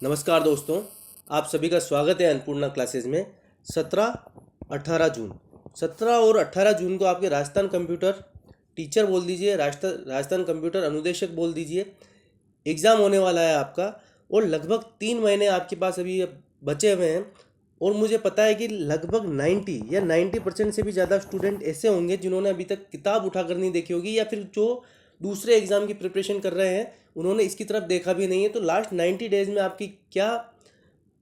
नमस्कार दोस्तों, आप सभी का स्वागत है अन्नपूर्णा क्लासेज में। 17 और 18 जून को आपके राजस्थान कंप्यूटर टीचर बोल दीजिए, राजस्थान कंप्यूटर अनुदेशक बोल दीजिए, एग्ज़ाम होने वाला है आपका। और लगभग 3 महीने आपके पास अभी बचे हुए हैं। और मुझे पता है कि लगभग 90% से भी ज़्यादा स्टूडेंट ऐसे होंगे जिन्होंने अभी तक किताब उठाकर नहीं देखी होगी, या फिर जो दूसरे एग्ज़ाम की प्रिपरेशन कर रहे हैं उन्होंने इसकी तरफ देखा भी नहीं है। तो लास्ट 90 डेज़ में आपकी क्या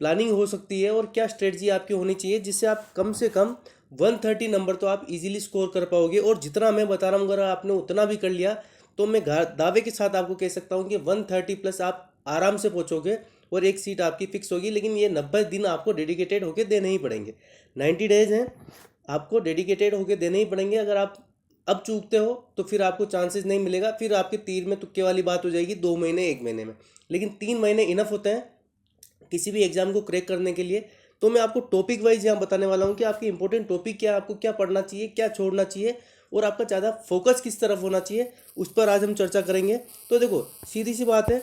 प्लानिंग हो सकती है और क्या स्ट्रेटजी आपकी होनी चाहिए जिससे आप कम से कम 130 नंबर तो आप इजीली स्कोर कर पाओगे। और जितना मैं बता रहा हूँ अगर आपने उतना भी कर लिया तो मैं दावे के साथ आपको कह सकता हूँ कि 130 प्लस आप आराम से पहुँचोगे और एक सीट आपकी फिक्स होगी। लेकिन ये 90 दिन आपको डेडिकेटेड होकर देने ही पड़ेंगे। 90 डेज हैं, आपको डेडिकेटेड होकर देने ही पड़ेंगे। अगर आप अब चूकते हो तो फिर आपको चांसेस नहीं मिलेगा, फिर आपके तीर में तुक्के वाली बात हो जाएगी 2 महीने 1 महीने में। लेकिन 3 महीने इनफ होते हैं किसी भी एग्जाम को क्रैक करने के लिए। तो मैं आपको टॉपिक वाइज यहाँ बताने वाला हूँ कि आपकी इंपॉर्टेंट टॉपिक क्या है, आपको क्या पढ़ना चाहिए, क्या छोड़ना चाहिए और आपका ज़्यादा फोकस किस तरफ होना चाहिए, उस पर आज हम चर्चा करेंगे। तो देखो, सीधी सी बात है,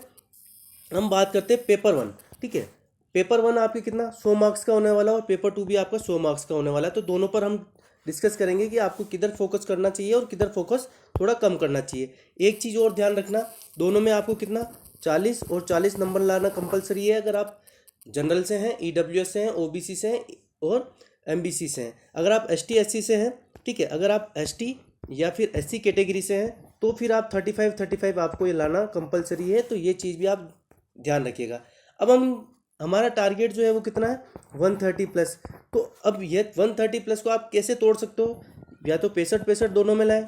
हम बात करते हैं पेपर 1। ठीक है, पेपर 1 आपके कितना 100 मार्क्स का होने वाला है और पेपर 2 भी आपका 100 मार्क्स का होने वाला है। तो दोनों पर हम डिस्कस करेंगे कि आपको किधर फोकस करना चाहिए और किधर फोकस थोड़ा कम करना चाहिए। एक चीज़ और ध्यान रखना, दोनों में आपको कितना 40 और 40 नंबर लाना कंपलसरी है। अगर आप जनरल से हैं, ईडब्ल्यूएस से हैं, ओबीसी से हैं और एमबीसी से हैं। अगर आप एसटी एससी से हैं, ठीक है, अगर आप एसटी या फिर एससी कैटेगरी से हैं तो फिर आप 35 आपको ये लाना कंपलसरी है। तो ये चीज़ भी आप ध्यान रखिएगा। अब हमारा टारगेट जो है वो कितना है 130 प्लस। तो अब ये 130 प्लस को आप कैसे तोड़ सकते हो, या तो 65 दोनों में लाएं,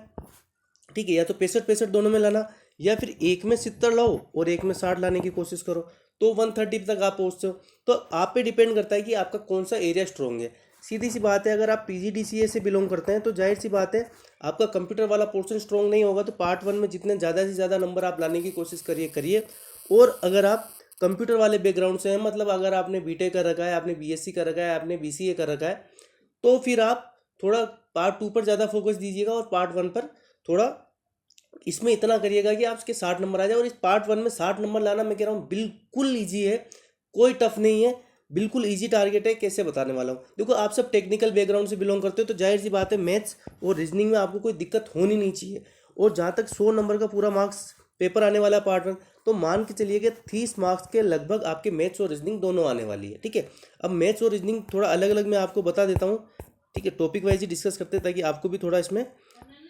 ठीक है, या तो 65 दोनों में लाना, या फिर एक में 70 लाओ और एक में 60 लाने की कोशिश करो, तो 130 तक आप पहुँचते हो। तो आप पे डिपेंड करता है कि आपका कौन सा एरिया स्ट्रॉन्ग है। सीधी सी बात है, अगर आप पीजीडीसीए से बिलोंग करते हैं तो जाहिर सी बात है आपका कंप्यूटर वाला पोर्शन स्ट्रॉन्ग नहीं होगा। तो पार्ट 1 में जितने ज़्यादा से ज़्यादा नंबर आप लाने की कोशिश करिए। और अगर आप कंप्यूटर वाले बैकग्राउंड से हैं, मतलब अगर आपने बीटेक कर रखा है, आपने बीएससी कर रखा है, आपने बीसीए कर रखा है, तो फिर आप थोड़ा पार्ट 2 पर ज़्यादा फोकस दीजिएगा और पार्ट 1 पर थोड़ा इसमें इतना करिएगा कि आपके 60 नंबर आ जाए। और इस पार्ट 1 में 60 नंबर लाना मैं कह रहा हूँ बिल्कुल ईजी है, कोई टफ नहीं है, बिल्कुल ईजी टारगेट है। कैसे बताने वाला हूँ, देखो आप सब टेक्निकल बैकग्राउंड से बिलोंग करते हो तो जाहिर सी बात है मैथ्स और रीजनिंग में आपको कोई दिक्कत होनी नहीं चाहिए। और जहाँ तक 100 नंबर का पूरा मार्क्स पेपर आने वाला है पार्ट 1, तो मान के चलिए कि 30 मार्क्स के लगभग आपके मैथ्स और रीजनिंग दोनों आने वाली है। ठीक है, अब मैथ्स और रीजनिंग थोड़ा अलग अलग मैं आपको बता देता हूँ। ठीक है, टॉपिक वाइज ही डिस्कस करते हैं ताकि आपको भी थोड़ा इसमें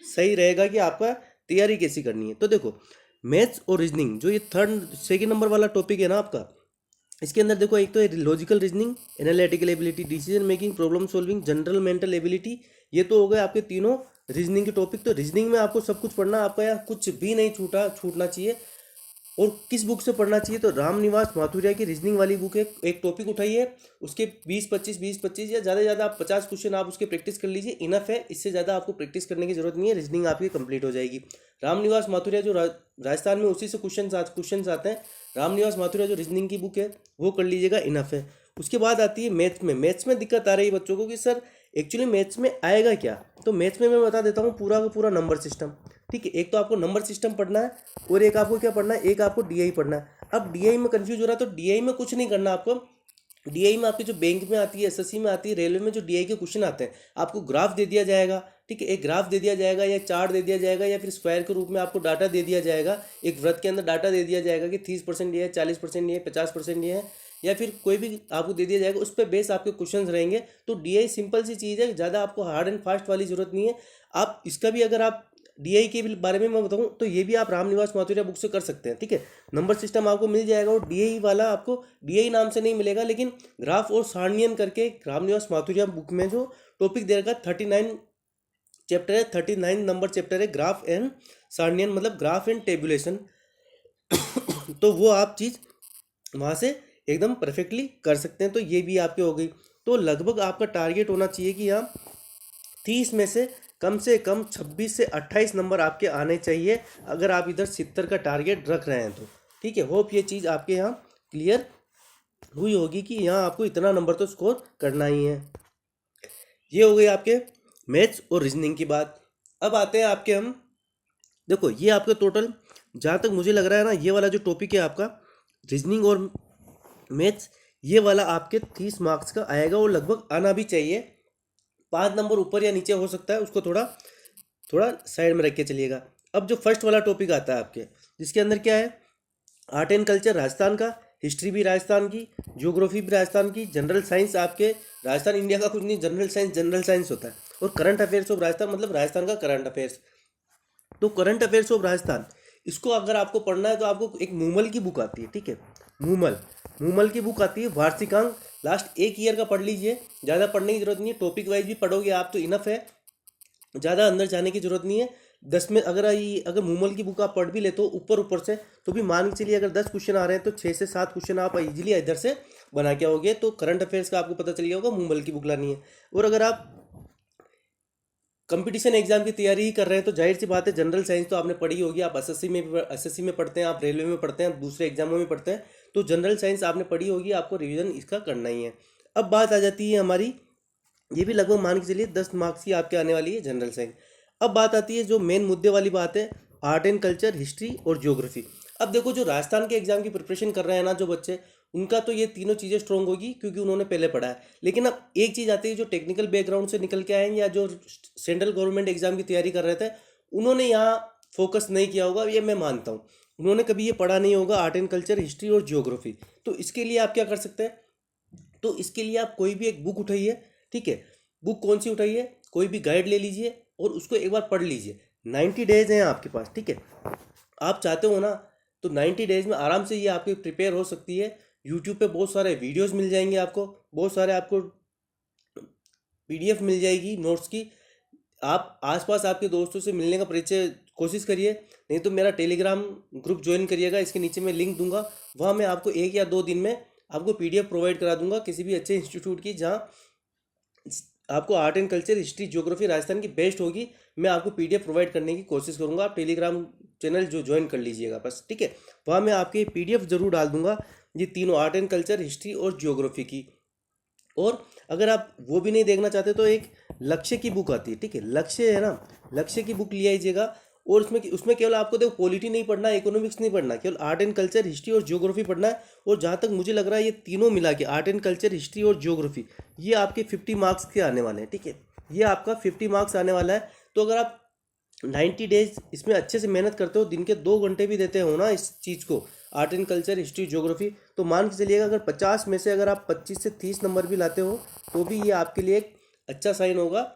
सही रहेगा कि आपका तैयारी कैसी करनी है। तो देखो, मैथ्स और रीजनिंग जो ये सेकंड नंबर वाला टॉपिक है ना आपका, इसके अंदर देखो एक तो है logical reasoning, analytical ability, decision making, problem solving, general mental ability. ये तो हो गए आपके तीनों रीजनिंग के टॉपिक। तो रीजनिंग में आपको सब कुछ पढ़ना, आपका यहाँ कुछ भी नहीं छूटना चाहिए। और किस बुक से पढ़ना चाहिए, तो रामनिवास माथुरिया की रीजनिंग वाली बुक है। एक टॉपिक उठाइए, उसके 20-25 या ज़्यादा से ज़्यादा आप 50 क्वेश्चन आप उसके प्रैक्टिस कर लीजिए, इनफ है। इससे ज़्यादा आपको प्रैक्टिस करने की जरूरत नहीं है, रीजनिंग आपकी कंप्लीट हो जाएगी। रामनिवास माथुरिया जो राजस्थान में उसी से क्वेश्चन आते हैं, रामनिवास माथुरिया जो रीजनिंग की बुक है वो कर लीजिएगा, इनफ है। उसके बाद आती है मैथ्स में दिक्कत आ रही है बच्चों को कि सर एक्चुअली मैथ्स में आएगा क्या। तो मैथ्स में मैं बता देता हूँ पूरा का पूरा नंबर सिस्टम। ठीक है, एक तो आपको नंबर सिस्टम पढ़ना है और एक आपको क्या पढ़ना है, एक आपको डीआई पढ़ना है। अब डीआई में कंफ्यूज हो रहा है तो डीआई में कुछ नहीं करना आपको। डीआई में आपकी जो बैंक में आती है, एसएससी में आती है, रेलवे में जो डीआई के क्वेश्चन आते हैं, आपको ग्राफ दे दिया जाएगा। ठीक है, एक ग्राफ दे दिया जाएगा या चार्ट दे दिया जाएगा या फिर स्क्वायर के रूप में आपको डाटा दे दिया जाएगा। एक वृत्त के अंदर डाटा दे दिया जाएगा कि 30% ये है, 40% ये है, 50% ये है, या फिर कोई भी आपको दे दिया जाएगा, उस पर बेस आपके क्वेश्चंस रहेंगे। तो डीआई सिंपल सी चीज़ है, ज़्यादा आपको हार्ड एंड फास्ट वाली जरूरत नहीं है। आप इसका भी अगर आप डीआई के बारे में मैं बताऊं तो ये भी आप रामनिवास माथुरिया बुक से कर सकते हैं। ठीक है, नंबर सिस्टम आपको मिल जाएगा और डीआई वाला आपको डीआई नाम से नहीं मिलेगा, लेकिन ग्राफ और सारणियन करके रामनिवास माथुरिया बुक में जो टॉपिक दे रखा 39 चैप्टर है, 39 नंबर चैप्टर है, ग्राफ एंड सारणियन, मतलब ग्राफ एंड टेबुलेशन। तो वो आप चीज़ वहाँ से एकदम परफेक्टली कर सकते हैं। तो ये भी आपके हो गई। तो लगभग आपका टारगेट होना चाहिए कि यहाँ 30 में से कम 26 से 28 नंबर आपके आने चाहिए, अगर आप इधर 70 का टारगेट रख रहे हैं तो। ठीक है, होप ये चीज़ आपके यहाँ क्लियर हुई होगी कि यहाँ आपको इतना नंबर तो स्कोर करना ही है। ये हो गई आपके मैथ्स और रीजनिंग की बात। अब आते हैं आपके हम, देखो ये आपका टोटल, जहाँ तक मुझे लग रहा है ना, ये वाला जो टॉपिक है आपका रीजनिंग और मैथ्स ये वाला आपके 30 मार्क्स का आएगा और लगभग आना भी चाहिए। 5 नंबर ऊपर या नीचे हो सकता है, उसको थोड़ा थोड़ा साइड में रख के चलिएगा। अब जो फर्स्ट वाला टॉपिक आता है आपके, जिसके अंदर क्या है, आर्ट एंड कल्चर राजस्थान का, हिस्ट्री भी राजस्थान की, ज्योग्राफी भी राजस्थान की, जनरल साइंस आपके राजस्थान इंडिया का कुछ नहीं, जनरल साइंस होता है, और करंट अफेयर्स ऑफ राजस्थान मतलब राजस्थान का करंट अफेयर्स। तो करंट अफेयर्स ऑफ राजस्थान, इसको अगर आपको पढ़ना है तो आपको एक मूमल की बुक आती है, ठीक है, मूमल मूमल की बुक आती है, वार्षिकांक, लास्ट एक ईयर का पढ़ लीजिए, ज़्यादा पढ़ने की जरूरत नहीं है, टॉपिक वाइज भी पढ़ोगे आप तो इनफ है, ज़्यादा अंदर जाने की जरूरत नहीं है। 10 में अगर मूमल की बुक आप पढ़ भी लेते हो ऊपर ऊपर से, तो भी मान के चलिए अगर 10 क्वेश्चन आ रहे हैं तो 6 से 7 क्वेश्चन आप इजीली इधर से बना के आओगे। तो करंट अफेयर्स का आपको पता चल गया होगा, मूमल की बुक लानी है। और अगर आप कंपटीशन एग्जाम की तैयारी ही कर रहे हैं तो जाहिर सी बात है जनरल साइंस तो आपने पढ़ी होगी, आप एसएससी में पढ़ते हैं, आप रेलवे में पढ़ते हैं, दूसरे एग्जामों में पढ़ते हैं, तो जनरल साइंस आपने पढ़ी होगी, आपको रिवीजन इसका करना ही है। अब बात आ जाती है हमारी, ये भी लगभग मान के चलिए 10 मार्क्स की आपके आने वाली है जनरल साइंस। अब बात आती है जो मेन मुद्दे वाली बात है, आर्ट एंड कल्चर, हिस्ट्री और ज्योग्राफी। अब देखो जो राजस्थान के एग्जाम की प्रिपरेशन कर रहे हैं ना जो बच्चे, उनका तो ये तीनों चीज़ें स्ट्रॉन्ग होगी क्योंकि उन्होंने पहले पढ़ा है। लेकिन अब एक चीज़ आती है, जो टेक्निकल बैकग्राउंड से निकल के आए हैं या जो सेंट्रल गवर्नमेंट एग्जाम की तैयारी कर रहे थे, उन्होंने यहाँ फोकस नहीं किया होगा, ये मैं मानता हूँ। उन्होंने कभी ये पढ़ा नहीं होगा आर्ट एंड कल्चर, हिस्ट्री और ज्योग्राफी। तो इसके लिए आप क्या कर सकते हैं, तो इसके लिए आप कोई भी एक बुक उठाइए, ठीक है, बुक कौन सी उठाइए, कोई भी गाइड ले लीजिए और उसको एक बार पढ़ लीजिए। 90 डेज हैं आपके पास, ठीक है, आप चाहते हो ना तो 90 डेज में आराम से ये आपकी प्रिपेयर हो सकती है। यूट्यूब पे बहुत सारे वीडियोस मिल जाएंगे आपको, बहुत सारे आपको पीडीएफ मिल जाएगी नोट्स की। आप आसपास आपके दोस्तों से मिलने का परिचय कोशिश करिए, नहीं तो मेरा टेलीग्राम ग्रुप ज्वाइन करिएगा, इसके नीचे मैं लिंक दूंगा, वहाँ मैं आपको 1 या 2 दिन में आपको पीडीएफ प्रोवाइड करा दूंगा किसी भी अच्छे इंस्टीट्यूट की, जहाँ आपको art and culture, history, geography Rajasthan की बेस्ट होगी। मैं आपको पीडीएफ प्रोवाइड करने की कोशिश करूंगा, आप टेलीग्राम चैनल जो ज्वाइन कर लीजिएगा बस, ठीक है, वहाँ मैं आपके पीडीएफ जरूर डाल दूंगा, ये तीनों आर्ट एंड कल्चर, हिस्ट्री और ज्योग्राफी की। और अगर आप वो भी नहीं देखना चाहते तो एक लक्ष्य की बुक आती है, ठीक है, लक्ष्य है ना, लक्ष्य की बुक ले आइएगा। और उसमें उसमें केवल आपको देखो पॉलिटी नहीं पढ़ना, इकोनॉमिक्स नहीं पढ़ना, केवल आर्ट एंड कल्चर, हिस्ट्री और ज्योग्राफी पढ़ना है। और जहाँ तक मुझे लग रहा है ये तीनों मिला के आर्ट एंड कल्चर, हिस्ट्री और ज्योग्राफी, ये आपके 50 मार्क्स के आने वाले हैं, ठीक है, ये आपका 50 मार्क्स आने वाला है। तो अगर आप 90 डेज इसमें अच्छे से मेहनत करते हो, दिन के 2 घंटे भी देते हो ना इस चीज़ को, art and culture, history, geography, तो मान के चलिएगा अगर 50 में से अगर आप 25 से 30 नंबर भी लाते हो तो भी ये आपके लिए एक अच्छा साइन होगा,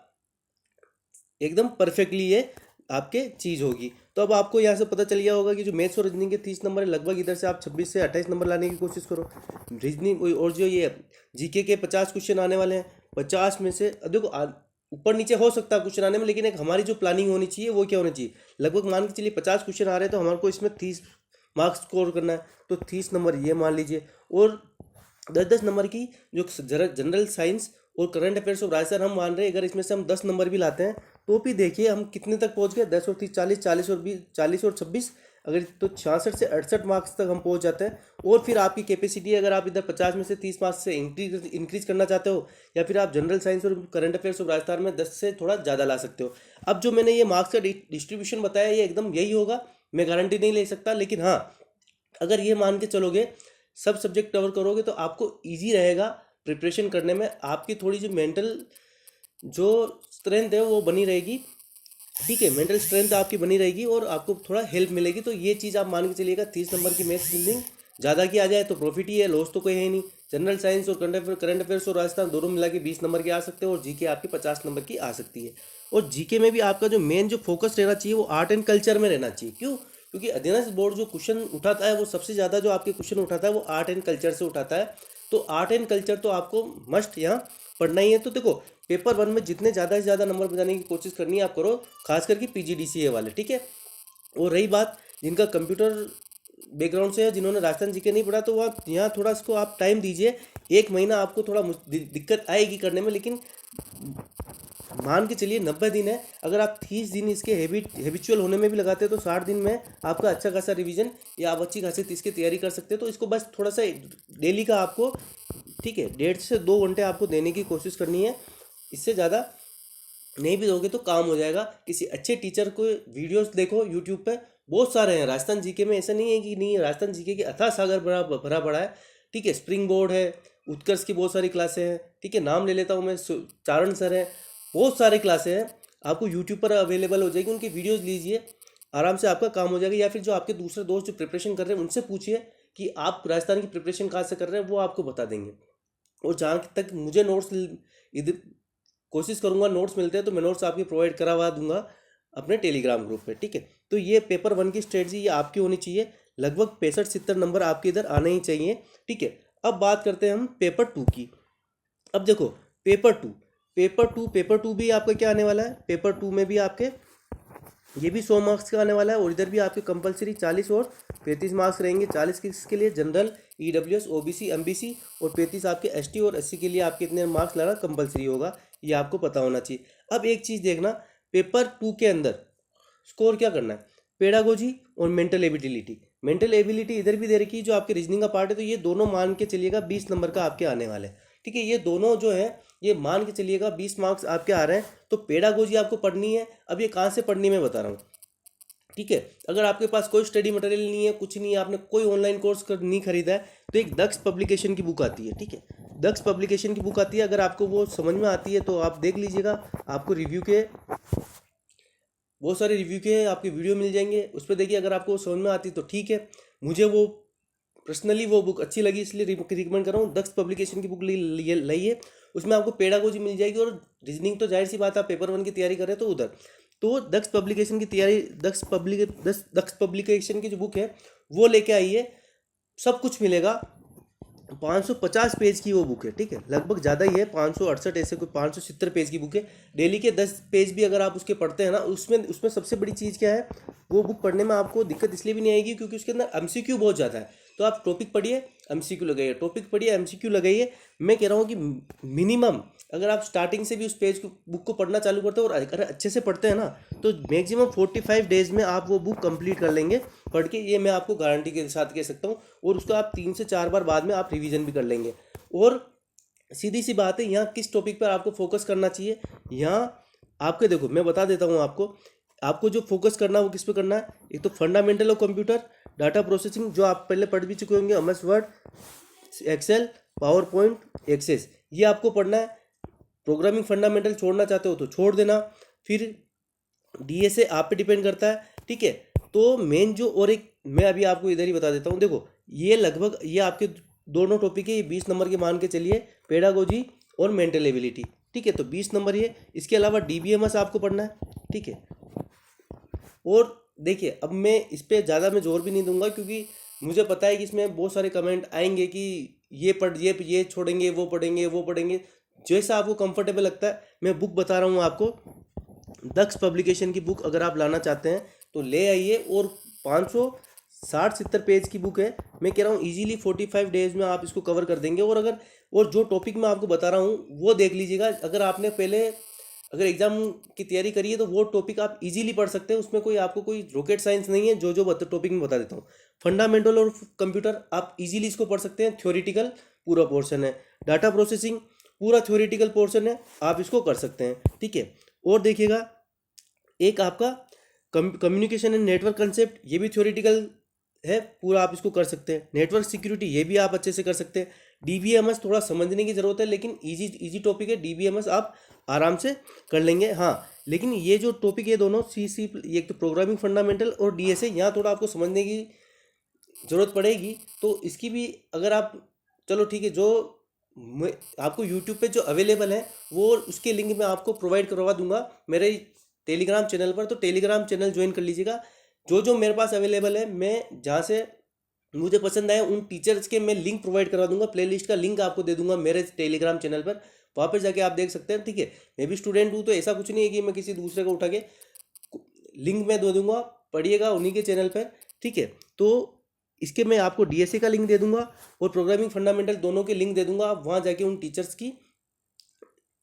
एकदम परफेक्टली ये आपके चीज़ होगी। तो अब आपको यहाँ से पता चल गया होगा कि जो मैथ्स और रीजनिंग के 30 नंबर है, लगभग इधर से आप 26 से 28 नंबर लाने की कोशिश करो। रीजनिंग और जो ये जीके के 50 क्वेश्चन आने वाले हैं, 50 में से देखो ऊपर नीचे हो सकता है क्वेश्चन आने में, लेकिन एक हमारी जो प्लानिंग होनी चाहिए वो क्या होनी चाहिए, लगभग मान के चलिए 50 क्वेश्चन आ रहे हैं तो हमारे को इसमें 30 मार्क्स स्कोर करना है, तो 30 नंबर ये मान लीजिए। और 10-10 नंबर की जो जनरल साइंस और करंट अफेयर्स ऑफ राजस्थान हम मान रहे हैं, अगर इसमें से हम 10 नंबर भी लाते हैं तो भी देखिए हम कितने तक पहुंच गए, 10 और 30 40, 40 और 20, 40 और 26, अगर तो 66 से 68 मार्क्स तक हम पहुंच जाते हैं। और फिर आपकी कैपेसिटी, अगर आप इधर 50 में से 30 मार्क्स से इंक्रीज करना चाहते हो, या फिर आप जनरल साइंस और करंट अफेयर्स ऑफ राजस्थान में 10 से थोड़ा ज़्यादा ला सकते हो। अब जो मैंने ये मार्क्स का डिस्ट्रीब्यूशन बताया ये एकदम यही होगा, मैं गारंटी नहीं ले सकता, लेकिन हाँ अगर ये मान के चलोगे, सब सब्जेक्ट कवर करोगे तो आपको ईजी रहेगा प्रिपरेशन करने में, आपकी थोड़ी जो मेंटल जो स्ट्रेंथ है वो बनी रहेगी, ठीक है, मेंटल स्ट्रेंथ आपकी बनी रहेगी और आपको थोड़ा हेल्प मिलेगी। तो ये चीज़ आप मान के चलिएगा, 30 नंबर की मैथ्स रीजनिंग ज़्यादा की आ जाए तो प्रॉफिट ही है, लॉस तो कोई है नहीं। जनरल साइंस और करंट अफेयर्स और राजस्थान दोनों मिला के 20 नंबर के आ सकते हैं, और जीके आपकी 50 नंबर की आ सकती है। और जीके में भी आपका जो मेन जो फोकस रहना चाहिए वो आर्ट एंड कल्चर में रहना चाहिए। क्यों? क्योंकि अध्ययन बोर्ड जो क्वेश्चन उठाता है वो सबसे ज़्यादा जो आपके क्वेश्चन उठाता है वो आर्ट एंड कल्चर से उठाता है। तो आर्ट एंड कल्चर तो आपको मस्ट यहाँ पढ़ना ही है। तो देखो पेपर 1 में जितने ज़्यादा से ज़्यादा नंबर बचाने की कोशिश करनी है आप करो, खास करके पीजीडीसीए वाले, ठीक है। और रही बात जिनका कंप्यूटर बैकग्राउंड से है, जिन्होंने राजस्थान जीके नहीं पढ़ा, तो वह यहाँ थोड़ा इसको आप टाइम दीजिए, 1 महीना आपको थोड़ा दिक्कत आएगी करने में, लेकिन मान के चलिए 90 दिन है, अगर आप 30 दिन इसके हैबिचुअल होने में भी लगाते हो तो 60 दिन में आपका अच्छा खासा रिवीजन या आप अच्छी खासी इसकी तैयारी कर सकते हो। तो इसको बस थोड़ा सा डेली का आपको, ठीक है, 1.5 से 2 घंटे आपको देने की कोशिश करनी है, इससे ज़्यादा नहीं भी दोगे तो काम हो जाएगा। किसी अच्छे टीचर को वीडियोस देखो, यूट्यूब पे बहुत सारे हैं राजस्थान जीके में, ऐसा नहीं है कि नहीं है, राजस्थान जीके के अथाह सागर भरा पड़ा है। ठीक है, स्प्रिंग बोर्ड है, उत्कर्ष की बहुत सारी क्लासें हैं, ठीक है, नाम ले लेता हूँ मैं, चारण सर हैं, बहुत सारे क्लासें हैं, आपको यूट्यूब पर अवेलेबल हो जाएगी, उनकी वीडियोज़ लीजिए, आराम से आपका काम हो जाएगा। या फिर जो आपके दूसरे दोस्त जो प्रिपरेशन कर रहे हैं उनसे पूछिए कि आप राजस्थान की प्रिपरेशन कहाँ से कर रहे हैं, वो आपको बता देंगे। और जहाँ तक मुझे नोट्स इधर कोशिश करूँगा नोट्स मिलते हैं तो मैं नोट्स आपके प्रोवाइड करवा दूंगा अपने टेलीग्राम ग्रुप पे, ठीक है। तो ये पेपर 1 की स्ट्रेटजी ये आपकी होनी चाहिए, लगभग 65-70 नंबर आपके इधर आने ही चाहिए, ठीक है। अब बात करते हैं हम पेपर 2 की। अब देखो पेपर टू भी आपका क्या आने वाला है, पेपर 2 में भी आपके ये भी 100 मार्क्स का आने वाला है, और इधर भी आपके कंपलसरी 40 और 35 मार्क्स रहेंगे। 40 किसके लिए, जनरल, ईडब्ल्यूएस, ओबीसी, एमबीसी, और 35 आपके एसटी और एससी के लिए आपके इतने मार्क्स लाना कंपलसरी होगा, ये आपको पता होना चाहिए। अब एक चीज़ देखना, पेपर 2 के अंदर स्कोर क्या करना है, पेडागोजी और मेंटल एबिलिटी। मेंटल एबिलिटी इधर भी दे रखी है, जो आपके रीजनिंग का पार्ट है, तो ये दोनों मान के चलिएगा 20 नंबर का आपके आने वाले हैं, ठीक है। ये दोनों जो है ये मान के चलिएगा 20 मार्क्स आपके आ रहे हैं। तो पेडागोजी आपको पढ़नी है। अब ये कहाँ से पढ़नी मैं बता रहा हूँ, ठीक है। अगर आपके पास कोई स्टडी मटेरियल नहीं है, कुछ नहीं है, आपने कोई ऑनलाइन कोर्स नहीं खरीदा है, तो एक दक्ष पब्लिकेशन की बुक आती है, ठीक है। दक्ष पब्लिकेशन की बुक आती है, अगर आपको वो समझ में आती है तो आप देख लीजिएगा, आपको रिव्यू के बहुत सारे रिव्यू के आपके वीडियो मिल जाएंगे, उस पर देखिए, अगर आपको समझ में आती है तो ठीक है। मुझे वो पर्सनली वो बुक अच्छी लगी, इसलिए रिकमेंड कर रहा हूँ। दक्ष पब्लिकेशन की बुक लाइए, उसमें आपको पेडागोजी मिल जाएगी, और रीजनिंग तो जाहिर सी बात, आप पेपर 1 की तैयारी कर रहे हैं तो उधर तो दक्ष पब्लिकेशन की तैयारी, दक्ष पब्लिकेशन की जो बुक है वो लेके आइए, सब कुछ मिलेगा। 550 पेज की वो बुक है, ठीक है, लगभग ज़्यादा ही है, 568 ऐसे कोई 570 पेज की बुक है। डेली के 10 पेज भी अगर आप उसके पढ़ते हैं ना, उसमें उसमें सबसे बड़ी चीज़ क्या है, वो बुक पढ़ने में आपको दिक्कत इसलिए भी नहीं आएगी क्योंकि उसके अंदर एमसीक्यू बहुत ज़्यादा है। तो आप टॉपिक पढ़िए, एमसीक्यू लगाइए, टॉपिक पढ़िए, एमसीक्यू लगाइए। मैं कह रहा हूँ कि मिनिमम अगर आप स्टार्टिंग से भी उस पेज को बुक को पढ़ना चालू करते हो और अगर अच्छे से पढ़ते हैं ना, तो मैक्सिमम 45 डेज में आप वो बुक कंप्लीट कर लेंगे पढ़ के, ये मैं आपको गारंटी के साथ कह सकता हूँ। और उसको आप 3 से 4 बार बाद में आप रिवीजन भी कर लेंगे। और सीधी सी बात है, यहाँ किस टॉपिक पर आपको फोकस करना चाहिए, यहाँ आपके देखो मैं बता देता हूँ आपको जो फोकस करना है वो किस पे करना है। एक तो fundamental of computer, data processing, जो आप पहले पढ़ भी चुके होंगे, MS Word, Excel, PowerPoint, Access, ये आपको पढ़ना है। प्रोग्रामिंग फंडामेंटल छोड़ना चाहते हो तो छोड़ देना। फिर डीएसए आप पे डिपेंड करता है, ठीक है। तो मेन जो, और एक मैं अभी आपको इधर ही बता देता हूँ, देखो ये लगभग ये आपके दोनों टॉपिक है, ये 20 नंबर के मान के चलिए, पेडागोजी और मेंटल एबिलिटी, ठीक है। तो 20 नंबर ये, इसके अलावा डीबीएमएस आपको पढ़ना है, ठीक है। और देखिए, अब मैं इस पर ज़्यादा मैं जोर भी नहीं दूंगा क्योंकि मुझे पता है कि इसमें बहुत सारे कमेंट आएंगे कि ये छोड़ेंगे, वो पढ़ेंगे। जैसा आपको कंफर्टेबल लगता है, मैं बुक बता रहा हूँ आपको, दक्ष पब्लिकेशन की बुक अगर आप लाना चाहते हैं तो ले आइए। और 560-70 पेज की बुक है, मैं कह रहा हूँ इजीली 45 डेज में आप इसको कवर कर देंगे। और जो टॉपिक मैं आपको बता रहा हूँ वो देख लीजिएगा, अगर आपने पहले अगर एग्जाम की तैयारी करी है तो वो टॉपिक आप इजीली पढ़ सकते हैं, उसमें आपको कोई रॉकेट साइंस नहीं है। जो टॉपिक मैं बता देता हूँ, फंडामेंटल और कंप्यूटर आप इजीली इसको पढ़ सकते हैं, थ्योरेटिकल पूरा पोर्शन है। डाटा प्रोसेसिंग पूरा थ्योरेटिकल पोर्शन है, आप इसको कर सकते हैं, ठीक है। और देखिएगा, एक आपका कम्युनिकेशन एंड नेटवर्क कंसेप्ट, ये भी थ्योरेटिकल है पूरा, आप इसको कर सकते हैं। नेटवर्क सिक्योरिटी ये भी आप अच्छे से कर सकते हैं। डीबीएमएस थोड़ा समझने की ज़रूरत है, लेकिन इजी टॉपिक है, डीबीएमएस आप आराम से कर लेंगे। हाँ, लेकिन ये जो टॉपिक है दोनों सी एक तो प्रोग्रामिंग फंडामेंटल और डीएसए, यहाँ थोड़ा आपको समझने की ज़रूरत पड़ेगी। तो इसकी भी अगर आप, चलो ठीक है, जो आपको यूट्यूब पे जो अवेलेबल है वो उसके लिंक मैं आपको प्रोवाइड करवा दूंगा मेरे टेलीग्राम चैनल पर, तो टेलीग्राम चैनल ज्वाइन कर लीजिएगा। जो मेरे पास अवेलेबल है, मैं जहाँ से मुझे पसंद आए उन टीचर्स के मैं लिंक प्रोवाइड करवा दूंगा, प्लेलिस्ट का लिंक आपको दे दूंगा मेरे टेलीग्राम चैनल पर, वहाँ पर जाके आप देख सकते हैं, ठीक है। मैं भी स्टूडेंट हूँ तो ऐसा कुछ नहीं है कि मैं किसी दूसरे को उठा के, लिंक मैं दे दूंगा, पढ़िएगा उन्हीं के चैनल पर, ठीक है। तो इसके मैं आपको डीएसए का लिंक दे दूंगा और प्रोग्रामिंग फंडामेंटल दोनों के लिंक दे दूंगा। आप वहाँ जाके उन टीचर्स की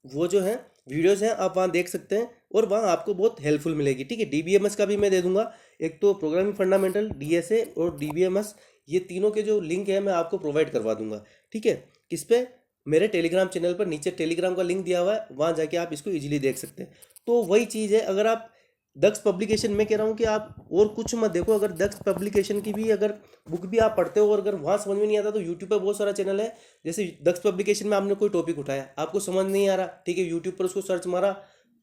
वो जो है वीडियोस हैं आप वहाँ देख सकते हैं, और वहाँ आपको बहुत हेल्पफुल मिलेगी, ठीक है। डीबीएमएस का भी मैं दे दूंगा, एक तो प्रोग्रामिंग फंडामेंटल, डीएसए और डीबीएमएस, ये तीनों के जो लिंक है मैं आपको प्रोवाइड करवा दूंगा, ठीक है। किस पे, मेरे टेलीग्राम चैनल पर नीचे टेलीग्राम का लिंक दिया हुआ है, वहाँ जाके आप इसको ईजिली देख सकते हैं। तो वही चीज़ है, अगर आप दक्ष पब्लिकेशन में कह रहा हूँ कि आप और कुछ मत देखो, अगर दक्ष पब्लिकेशन की भी अगर बुक भी आप पढ़ते हो और अगर वहाँ समझ में नहीं आता तो यूट्यूब पर बहुत सारा चैनल है। जैसे दक्ष पब्लिकेशन में आपने कोई टॉपिक उठाया, आपको समझ नहीं आ रहा, ठीक है, यूट्यूब पर उसको सर्च मारा,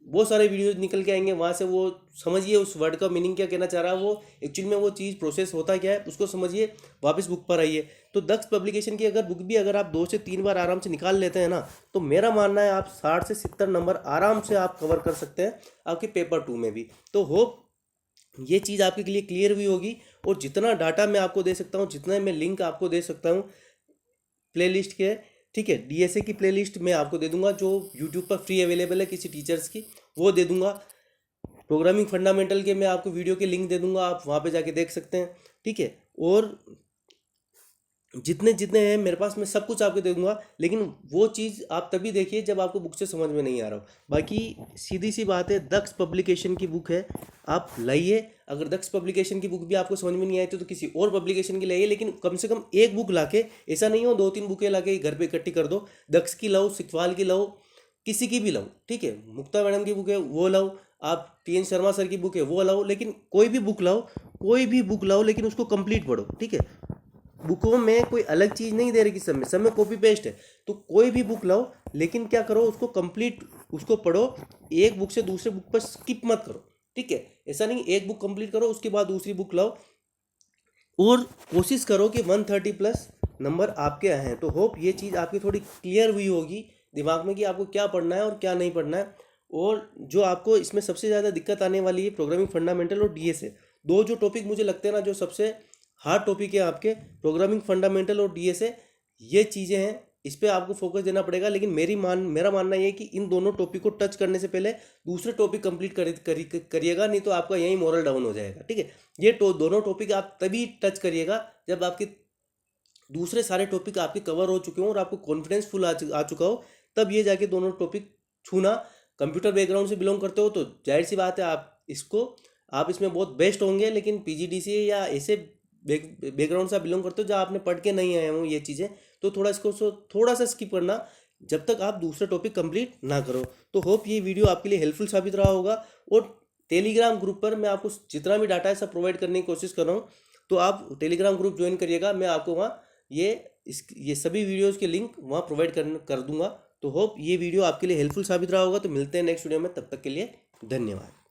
बहुत सारे वीडियोज निकल के आएंगे, वहाँ से वो समझिए उस वर्ड का मीनिंग क्या कहना चाह रहा है, वो एक्चुअली में वो चीज़ प्रोसेस होता क्या है उसको समझिए, वापस बुक पर आइए। तो दक्ष पब्लिकेशन की अगर बुक भी अगर आप 2 से 3 बार आराम से निकाल लेते हैं ना, तो मेरा मानना है आप 60 से 70 नंबर आराम से आप कवर कर सकते हैं आपके पेपर 2 में भी। तो होप ये चीज़ आपके लिए क्लियर हुई होगी। और जितना डाटा मैं आपको दे सकता हूँ, जितना मैं लिंक आपको दे सकता हूँ प्लेलिस्ट के, ठीक है, डीएसए की प्लेलिस्ट मैं आपको दे दूंगा जो यूट्यूब पर फ्री अवेलेबल है किसी टीचर्स की, वो दे दूंगा। प्रोग्रामिंग फंडामेंटल के मैं आपको वीडियो के लिंक दे दूंगा, आप वहाँ पे जाके देख सकते हैं, ठीक है। और जितने जितने हैं मेरे पास मैं सब कुछ आपको दे दूंगा, लेकिन वो चीज़ आप तभी देखिए जब आपको बुक से समझ में नहीं आ रहा हो। बाकी सीधी सी बात है, दक्ष पब्लिकेशन की बुक है, आप लाइए। अगर दक्ष पब्लिकेशन की बुक भी आपको समझ में नहीं आई तो किसी और पब्लिकेशन की लाइए, लेकिन कम से कम एक बुक लाके, ऐसा नहीं हो 2-3 बुकें लाके घर पे इकट्ठी कर दो। दक्ष की लाओ, सिखवाल की लाओ, किसी की भी लाओ, ठीक है, मुक्ता मैडम की बुक है वो लाओ, आप टीएन शर्मा सर की बुक है वो लाओ, लेकिन कोई भी बुक लाओ, कोई भी बुक लाओ, लेकिन उसको कंप्लीट पढ़ो, ठीक है। बुकों में कोई अलग चीज़ नहीं दे रही, सब में कॉपी पेस्ट है। तो कोई भी बुक लाओ, लेकिन क्या करो, उसको कंप्लीट उसको पढ़ो, एक बुक से दूसरे बुक पर स्किप मत करो, ठीक है। ऐसा नहीं एक बुक कंप्लीट करो उसके बाद दूसरी बुक लाओ, और कोशिश करो कि 130 प्लस नंबर आपके आए हैं। तो होप ये चीज़ आपकी थोड़ी क्लियर हुई होगी दिमाग में कि आपको क्या पढ़ना है और क्या नहीं पढ़ना है। और जो आपको इसमें सबसे ज़्यादा दिक्कत आने वाली है प्रोग्रामिंग फंडामेंटल और डीएसए, दो जो टॉपिक मुझे लगते हैं ना जो सबसे हार्ड टॉपिक है आपके, प्रोग्रामिंग फंडामेंटल और डीएसए, ये चीज़ें हैं, इस पर आपको फोकस देना पड़ेगा। लेकिन मेरा मानना ये है कि इन दोनों टॉपिक को टच करने से पहले दूसरे टॉपिक कंप्लीट करिएगा, नहीं तो आपका यही मोरल डाउन हो जाएगा, ठीक है। ये दोनों टॉपिक आप तभी टच करिएगा जब आपके दूसरे सारे टॉपिक आपके कवर हो चुके हों और आपको कॉन्फिडेंस फुल आ चुका हो, तब ये जाके दोनों टॉपिक छूना। कंप्यूटर बैकग्राउंड से बिलोंग करते हो तो जाहिर सी बात है आप इसमें बहुत बेस्ट होंगे, लेकिन पीजीडीसीए या ऐसे बैकग्राउंड से आप बिलोंग करते हो जहाँ आपने पढ़ के नहीं आए हों ये चीज़ें, तो थोड़ा सा स्किप करना जब तक आप दूसरा टॉपिक कंप्लीट ना करो। तो होप ये वीडियो आपके लिए हेल्पफुल साबित रहा होगा। और टेलीग्राम ग्रुप पर मैं आपको जितना भी डाटा है सब प्रोवाइड करने की कोशिश कर रहा हूँ, तो आप टेलीग्राम ग्रुप ज्वाइन करिएगा, मैं आपको वहाँ ये सभी वीडियोज़ के लिंक वहाँ प्रोवाइड कर दूंगा। तो होप ये वीडियो आपके लिए हेल्पफुल साबित रहा होगा। तो मिलते हैं नेक्स्ट वीडियो में, तब तक के लिए धन्यवाद।